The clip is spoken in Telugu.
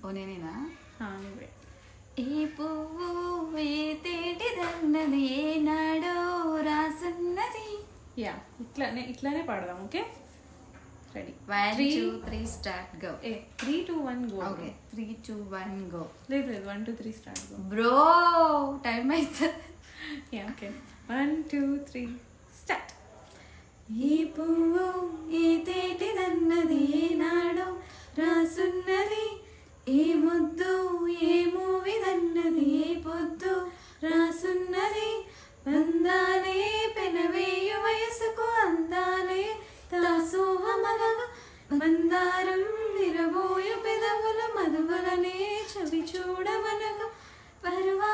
ఓ నేనేనా? నువ్వే. ఏ పువ్వు ఏ తేటిదన్నది ఏనాడో రాసున్నది. యా, ఇట్లానే పాడదాం. Okay, ready? 1 2 3 start go. 3 2 1 go. Okay 3 2 1 go. లేదు 1 2 3 స్టార్ట్ గో. బ్రో టైం అవుతుంది. Yeah, okay 1 2 3 start. ఏ పువ్వు ఏ తేటిదన్నది ఏనాడో రాసున్నది, ఏ ముద్దు ఏ మూవిదన్నది ఏ పొద్దు రాసున్నది, అందాలే పెనవేయు వయసుకు అందాలే దాసోహమగ, మందారం విరబోయు పెదవుల మధువులనే చవి చూడమనగా, పర్వా